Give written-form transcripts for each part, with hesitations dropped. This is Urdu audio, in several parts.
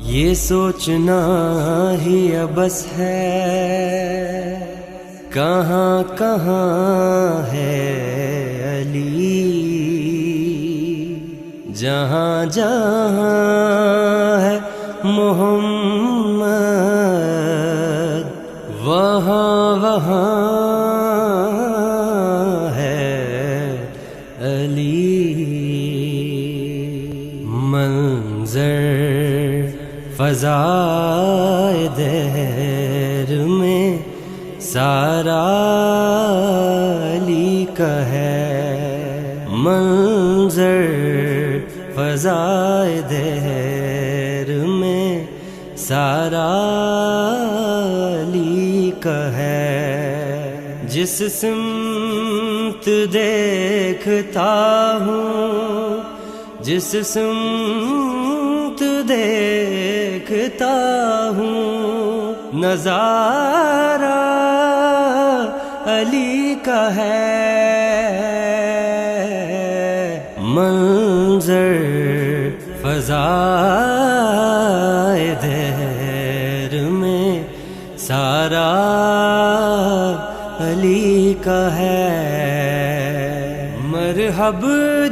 یہ سوچنا ہی بس ہے کہاں کہاں ہے علی، جہاں جہاں ہے محمد وہاں وہاں ہے علی۔ منظر فضائے دہر میں سارا علی کا ہے، منظر فضائے دہر میں سارا علی کا ہے۔ جس سمت دیکھتا ہوں، جس سمت دیکھتا ہوں، نظارہ علی کا ہے۔ منظر فضائے دہر میں سارا علی کا ہے۔ مرحب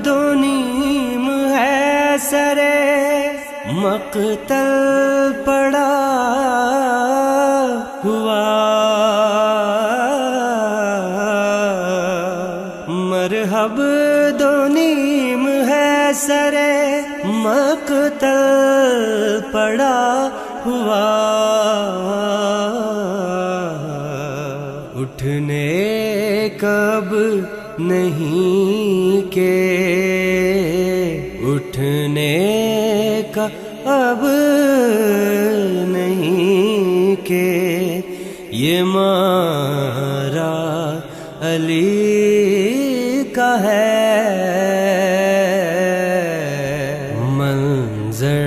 دو نیم ہے سرے مقتل پڑا ہوا، مرحب دو نیم ہے سرے مقتل پڑا ہوا، اٹھنے کب نہیں کہ اٹھنے کا اب نہیں کہ یہ مارا علی کا ہے۔ منظر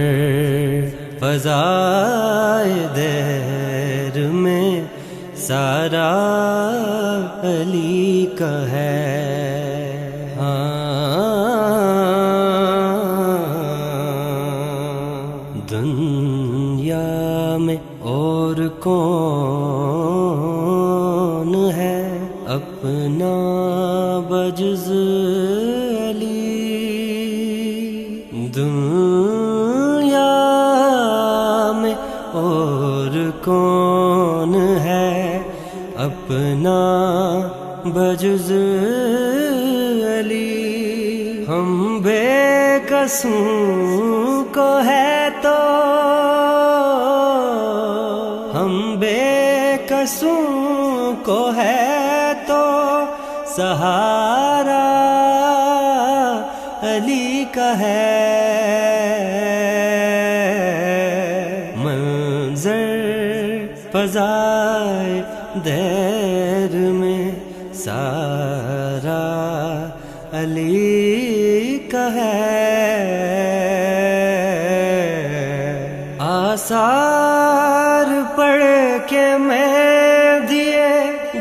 فضائے دہر میں سارا علی کا ہے۔ دنیا میں اور کون ہے اپنا بجز علی، دنیا میں اور کون ہے اپنا بجز علی۔ ہم بے قصوں کو ہے تو، ہم بے قصوں کو ہے تو سہارا علی کا ہے۔ منظر فضائے دہر میں سارا علی کا ہے۔ آثار پڑھ کے میں دیے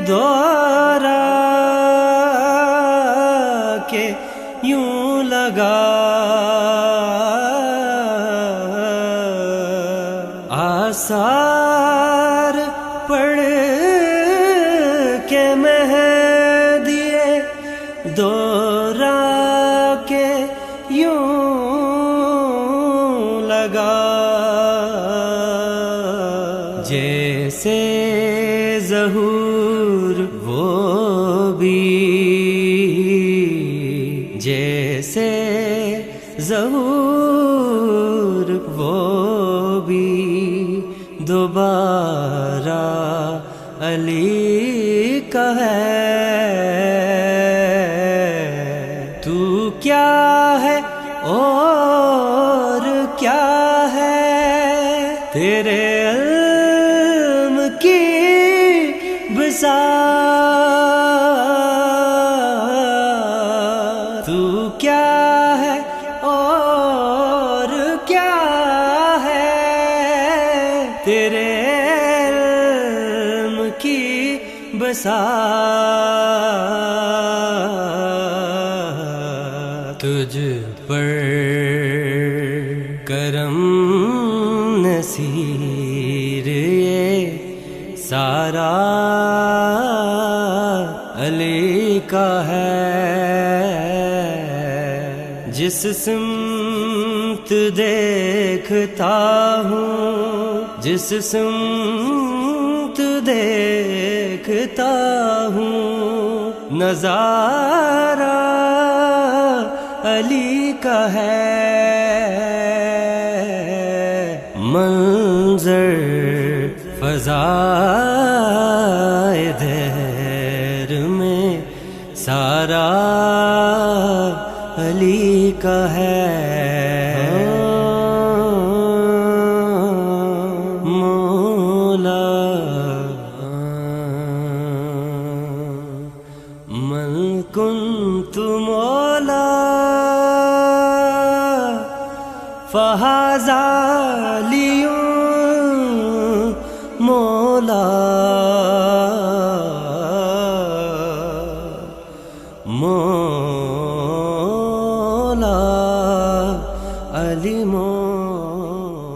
دورا کے یوں لگا، آثار پڑھ کے میں دیے دورا کے یوں لگا، جیسے ظہور وہ بھی، جیسے ظہور وہ بھی دوبارہ علی کا ہے۔ تو کیا ہے اور کیا ہے تیرے علم کی بساط، تو کیا ہے اور کیا ہے تیرے علم کی بساط، تجھ پر کرم نے نصیر یہ سارا علی کا ہے، جس سمت دیکھتا ہوں، جس سمت دیکھتا ہوں، نظارہ علی کا ہے، منظر فضائے دہر میں سارا علی کا ہے، مولا من کنت مولا فہذا علی مولا، مولا علی مولا۔